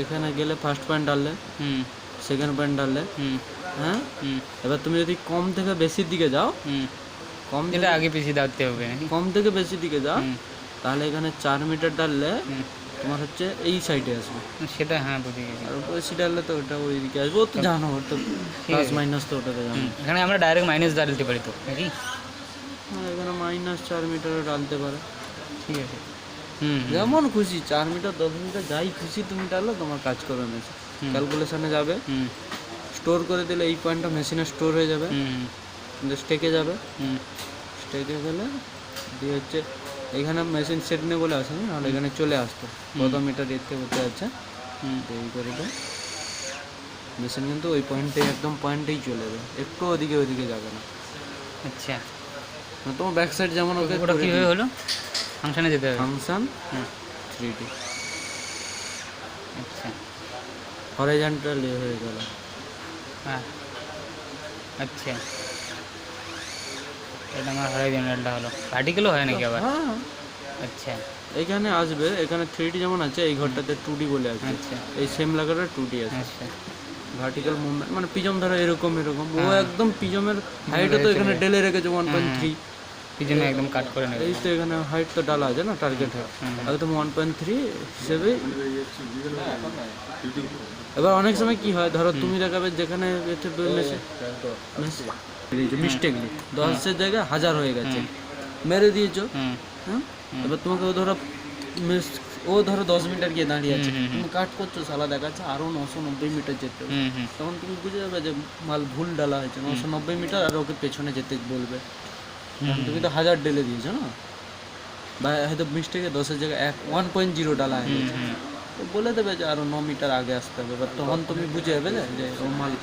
এখানে গেলে first point ডাললে, second point ডাললে, হ্যাঁ। এবার তুমি যদি কম থেকে বেশির দিকে যাও, কম এটা আগে পিছিয়ে দাঁড়াতে হবে নাকি? কম থেকে বেশির দিকে যাও, তাহলে এখানে 4 মিটার ডাললে তোমার হচ্ছে এই সাইডে আসবে। সেটা হ্যাঁ বুঝে গেছি। আর বেশি ডাললে তো ওটা ওই দিকে আসবে, ও তো জানো, ওর তো প্লাস মাইনাস তো ওটাতে জানো। এখানে আমরা ডাইরেক্ট মাইনাস ডালতে পারি তো নাকি? হ্যাঁ, এখানে -4 মিটারও ডালতে পারে। ঠিক আছে। যেমন খুশি 4 মিটার 10 মিটার যাই খুশি তুমি ডালো, তোমার কাজ করবে মেশিন। ক্যালকুলেশনে যাবে, স্টোর করে দিলে এই পয়েন্টটা মেশিনে স্টোর হয়ে যাবে, স্টেকে যাবে, স্টেকে গেলে দিয়ে হচ্ছে এখানে মেশিন সেট নিয়ে বলে আসে, নাহলে এখানে চলে আসতো কত মিটার দেখতে বলতে যাচ্ছে, এই করে দেয় মেশিন, কিন্তু ওই পয়েন্টে একদম পয়েন্টেই চলে যাবে, একটু ওদিকে যাবে না। আচ্ছা, তোমার ব্যাক সাইড যেমন ওকে ওটা কীভাবে হলো? ফাংশানে যেতে হবে। Function 3D। আচ্ছা, হরাইজন্টাল হয়ে গেল। হ্যাঁ আচ্ছা, এটা আমার হরাইজন্টালটা হলো, ভার্টিক্যালও হয় নাকি আবার? হ্যাঁ, আচ্ছা এখানে আসবে, এখানে 3D যেমন আছে, এই ঘরটাতে 2D বলে আছে। আচ্ছা এই সেম লাগাটা 2D আছে। আচ্ছা, ভার্টিক্যাল মুভমেন্ট মানে পিজম ধরো এরকম, ও একদম পিজমের হাইটও তো এখানে ডেলে রেখেছে 1.3, পিছনে একদম কাট করে নেবে। এই তো এখানে হাইট তো ডালা আছে না, টার্গেট হাইট একদম 1.3 হিসেবে। এবার অনেক সময় কি হয়, ধরো তুমি দেখাবে যেখানে মিস্টেকলি 10-এর জায়গায় 1000 হয়ে গেছে, মেরে দিয়েছো, হ্যাঁ। এবার তোমাকে ও ধরো 10 মিটার গিয়ে দাঁড়িয়ে আছে, তুমি কাট করছো, সালা দেখাচ্ছে আরও 990 মিটার যেতে হবে, তখন তুমি বুঝে যাবে যে মাল ভুল ডালা হয়েছে, 990 মিটার, আর ওকে পেছনে যেতে বলবে, কারণ তুমি তো 1000 ডেলে দিয়েছো না, বা হয়তো মিস্টেকে 10-এর জায়গায় 1.0 ডালা হয়ে গেছে, তো বলে দেবে যে আরও 9 মিটার আগে আসতে হবে। এবার তখন তুমি বুঝে যাবে যে ও মাল,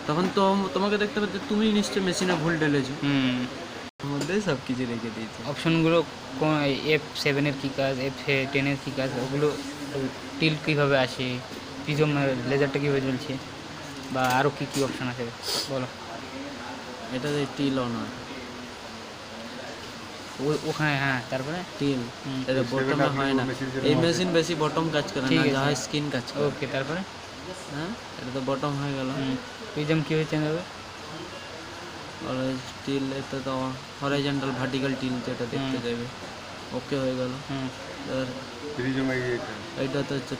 তখন তো তোমাকে দেখতে হবে যে তুমি নিশ্চয়ই মেশিনে ভুল ঢেলেছো, মধ্যেই সব কিছু রেখে দিয়েছে। অপশনগুলো কোন, F7-এর কী কাজ, F10-এর কী কাজ, ওগুলো টিল কীভাবে আসে, প্রিজম লেজারটা কীভাবে চলছে, বা আরও কী কী অপশন আছে বলো। এটাতে টিল অন হয়, ওখানে হ্যাঁ, তারপরে টিল এটা বটমে হয় না, এই মেশিন বেশি বটম কাজ করে না, যা হয় স্কিন কাজ করে। ওকে, তারপরে হ্যাঁ, এটা তো বটম হয়ে গেল। প্রিজম কীভাবে চেঞ্জ হবে? টিল এটা তো হরাইজন্টাল ভার্টিক্যাল টিল যেটা দেখতে যাবে, ওকে হয়ে গেল। এইটা তো হচ্ছে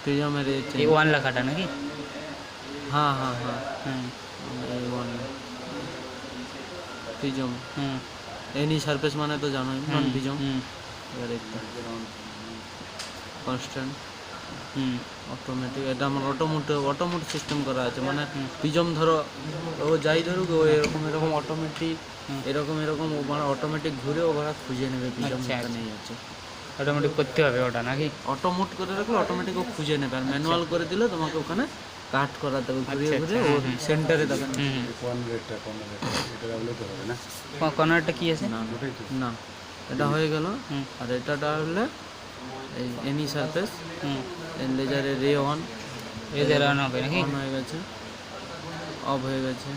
প্রিজমের এই 1 লেখাটা নাকি? হ্যাঁ হ্যাঁ হ্যাঁ, এই ওয়ান প্রিজম, এনি সারফেস মানে তো জানোই, নন প্রিজম। এবার একটা কনস্ট্যান্ট অটোমেটিক, এটা আমার অটোমেটিক সিস্টেম করা আছে, মানে প্রিজম ধরো ও যাই ধরুক, ও এরকম অটোমেটিক, এরকম ও মানে অটোমেটিক ঘুরে ওরা খুঁজে নেবে প্রিজম নেই আছে, অটোমেটিক করতে হবে ওটা নাকি? অটোমোট করে রাখলে অটোমেটিক ও খুঁজে নেবে, আর ম্যানুয়াল করে দিলে তোমাকে ওখানে কাট করাতে হবে, ঘুরিয়ে ওর সেন্টারে দেবেন। কর্নারটা কি আছে? না, এটা হয়ে গেল। আর এটা হলে এই এনি সারফেস লেজারে রে অন, লেজার অন হবে নাকি? অন হয়ে গেছে, অফ হয়ে গেছে।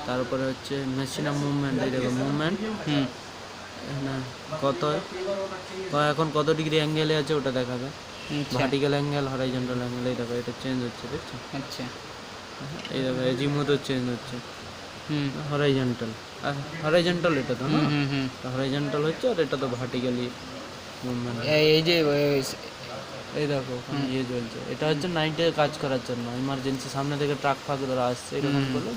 তারপরে হচ্ছে মেশিনের মুভমেন্ট, এই দেখো মুভমেন্ট, এখন কত ডিগ্রি অ্যাঙ্গেলে আছে ওটা দেখাবে, ভার্টিক্যাল অ্যাঙ্গেল, হরাইজন্টাল অ্যাঙ্গেল, এই দেখো এটা চেঞ্জ হচ্ছে, দেখছো? আচ্ছা, এই দেখো এজিমুথও চেঞ্জ হচ্ছে, হরাইজন্টাল এটা তো না, হরাইজন্টাল হচ্ছে, আর এটা তো ভার্টিক্যালি মুভমেন্ট। এই যে এই দেখো ইয়ে চলছে, এটা হচ্ছে নাইটে কাজ করার জন্য, ইমার্জেন্সি সামনে থেকে ট্রাক ফাঁক ধরা আসছে, এরকম করলে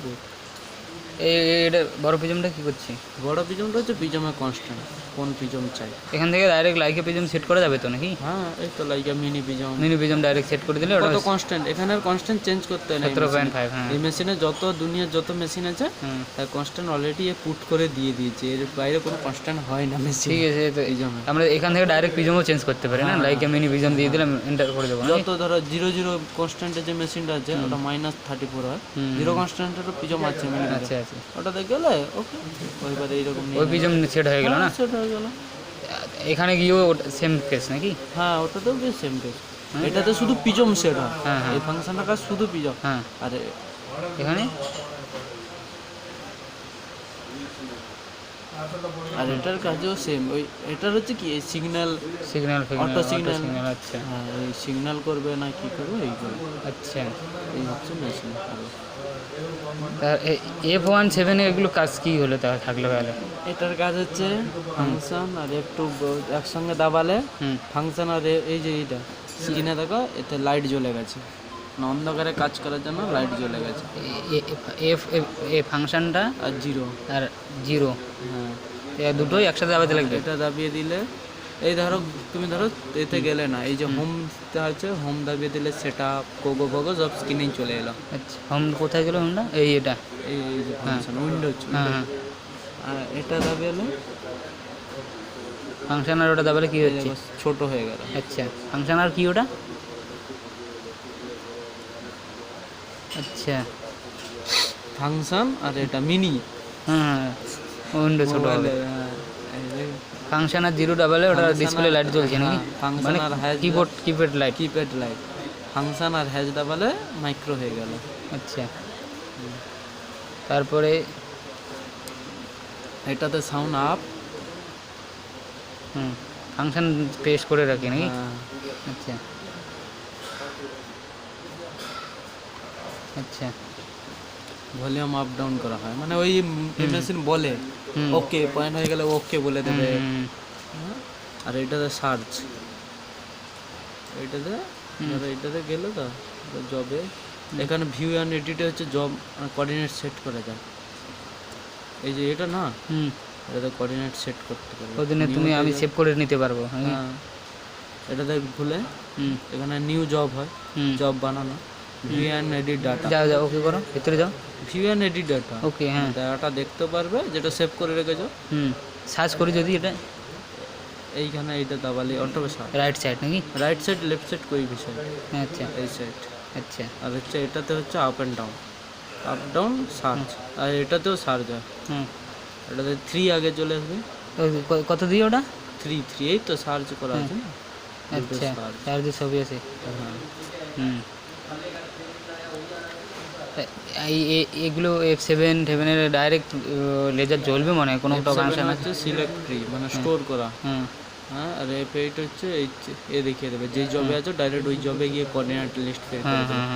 এটা বড় প্রিজমটা কি করছে? বড় প্রিজমটা হচ্ছে প্রিজমের কনস্ট্যান্ট, কোন প্রিজম চাই। এখান থেকে ডাইরেক্ট লাইকে প্রিজম সেট করা যাবে তো নাকি? হ্যাঁ, এই তো Laika mini prism direct set করে দিলে ওটা তো কনস্ট্যান্ট, এখানে কনস্ট্যান্ট চেঞ্জ করতে হয় না। 17.5, হ্যাঁ। এই মেশিনে দুনিয়ার যত মেশিন আছে তার কনস্ট্যান্ট অলরেডি পুট করে দিয়ে দিয়েছে, এর বাইরে কোনো কনস্ট্যান্ট হয় না মেশিন। ঠিক আছে, তো আমরা এখান থেকে ডাইরেক্ট প্রিজমও চেঞ্জ করতে পারি না, লাইকে মিনি প্রিজম দিয়ে দিলাম, এন্টার করে দেবো। যত ধরো 0 কনস্ট্যান্টের যে মেশিনটা আছে ওটা -34 হয়, 0 কনস্ট্যান্টেরও প্রিজম আছে, আচ্ছা আচ্ছা, ওটাতে গেলে ওকে ওইবারে এইরকম ওই প্রিজম সেট হয়ে গেল না, সেট হয়ে গেল। এখানে গিয়েও সেম কেস নাকি? হ্যাঁ, ওটাতেও বেশ সেম কেস, এটাতে শুধু পিজম সেট হয়, এই ফাংশনটার কাজ শুধু পিজম। আর এখানে আর এটার কাজও সেম, ওই এটার হচ্ছে কি সিগন্যাল অটো সিগন্যাল, সিগন্যাল আচ্ছা হ্যাঁ ওই সিগন্যাল করবে না কি করবে এইগুলো, আচ্ছা। এই হচ্ছে মেশিন। তা F17 এগুলো কাজ কি হলো তা থাকলে ভালো? এটার কাজ হচ্ছে ফাংশন আর একটু একসঙ্গে দাবালে হুম ফাংশন আর এই যে এইটা স্ক্রিনে দেখো এতে লাইট জ্বলে গেছে, না অন্ধকারে কাজ করার জন্য লাইট জ্বলে গেছে। এফ এ ফাংশনটা আর জিরো, আর জিরো, হ্যাঁ দুটোই একসাথে দাবাতে লাগবে? এটা দাবিয়ে দিলে এই ধরো তুমি ধরো এতে গেলে না, এই যে হোমটা আছে, হোম দাবিয়ে দিলে সেটা কোগো ফোগো সব স্ক্রিনেই চলে এলো। আচ্ছা হোম কোথায় গেল? হোমটা এই এটা, এই যে ফাংশন উইন্ডোজ, হ্যাঁ হ্যাঁ আর এটা দাবিয়ে এলো ফাংশন, আর ওটা দাবালে কি হচ্ছে? ছোট হয়ে গেল। আচ্ছা ফাংশন আর কি ওটা? আচ্ছা ফাংশন আর এটা মিনি, হ্যাঁ হ্যাঁ উইন্ডো ছোট হবে। ফাংশন আর জিরো ডাবলে ওটা ডিসপ্লে লাইট জ্বলছে নাকি? ফাংশন মানে আর hash keypad light. Keypad light, function আর হ্যাজ দাবালে মাইক্রো হয়ে গেল। আচ্ছা তারপরে এটাতে সাউন্ড আপ, ফাংশন প্রেস করে রাখি নাকি? আচ্ছা আচ্ছা ভলিউম আপ ডাউন করা হয়, মানে ওই মেশিন বলে ওকে পয়েন্ট হয়ে গেলে ওকে বলে দেবে। আর এটাতে সার্চ, এইটাতে ধরো এইটাতে গেলে তো জবে, এখানে ভিউ অ্যান্ড এডিটে হচ্ছে জব কোঅর্ডিনেট সেট করা যায়। এই যে এটা না, এটাতে কোঅর্ডিনেট সেট করতে পারবে, ওদিনে তুমি আমি সেভ করে নিতে পারবো। হ্যাঁ এটাতে খুলে এখানে নিউ জব হয়, জব বানানো, ভিউ অ্যান্ড এডিট ডাটা, যাও যাও ওকে করো, ভিতরে যাও, ভিউ অ্যান্ড এডিট ডাটা, ওকে হ্যাঁ ডাটা দেখতে পারবে যেটা সেভ করে রেখেছো। সার্চ করি যদি এটা এইখানে এইটা দাবালি অটো সার্চ, রাইট সাইড নাকি? রাইট সাইড লেফট সাইড কই বিষয়, আচ্ছা এই সাইড। আচ্ছা আর হচ্ছে এটাতে হচ্ছে up and down, up down search, আর এটাতেও সার্চ হয়। এটাতে 3 আগে চলে আসবে, কত দিয়ে ওটা? 3 এই তো সার্চ করা আছে না। আচ্ছা চার্জের ছবি আছে, হ্যাঁ এগুলো F7 ডাইরেক্ট লেজার জ্বলবে মনে হয়, কোনো ফাংশন আছে? হচ্ছে সিলেক্ট ফ্রি মানে স্টোর করা, হ্যাঁ। আর F8 হচ্ছে এই এ দেখিয়ে দেবে যেই জবে আছো ডাইরেক্ট ওই জবে গিয়ে কোঅর্ডিনেট লিস্ট বের করে দেবে।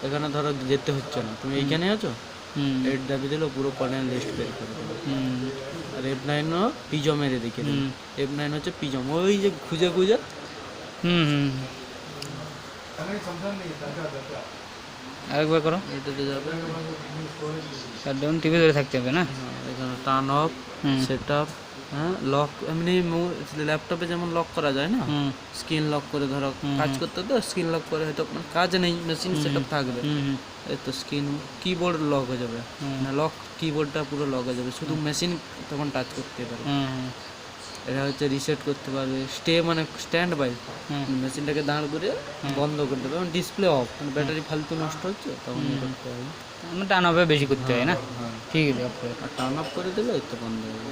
এখানে ধরো যেতে হচ্ছে না, তুমি এইখানে আছো, 8 দাবি দিলেও পুরো কোঅর্ডিনেট লিস্ট বের করে দেবে। আর F9 ও পিজম এর দেখিয়ে দেবে, F9 হচ্ছে পিজম, ওই যে খুঁজে খুঁজে আরেকবার করো, এটাতে যাবে, শাটডাউন টিপে ধরে থাকতে হবে না? এখানে টার্ন অফ, সেট আপ, হ্যাঁ লক, এমনি ল্যাপটপে যেমন লক করা যায় না, স্ক্রিন লক করে ধরো কাজ করতে, তো স্ক্রিন লক করে হয়তো কাজ নেই, মেশিন সেট আপ থাকবে, এই তো স্ক্রিন কিবোর্ড লক হয়ে যাবে, না লক কিবোর্ডটা পুরো লক হয়ে যাবে, শুধু মেশিন তখন টাচ করতে পারবে। এটা হচ্ছে রিসেট করতে পারবে, স্টে মানে স্ট্যান্ড বাই, মেশিনটাকে দাঁড় করে বন্ধ করতে পারবে, ডিসপ্লে অফ, মানে ব্যাটারি ফালতু নষ্ট হচ্ছে তখন করতে হবে, টার্ন অফে বেশি করতে হয় না? ঠিক আছে, আর টার্ন অফ করে দিলে তো বন্ধ হয়ে যাবে।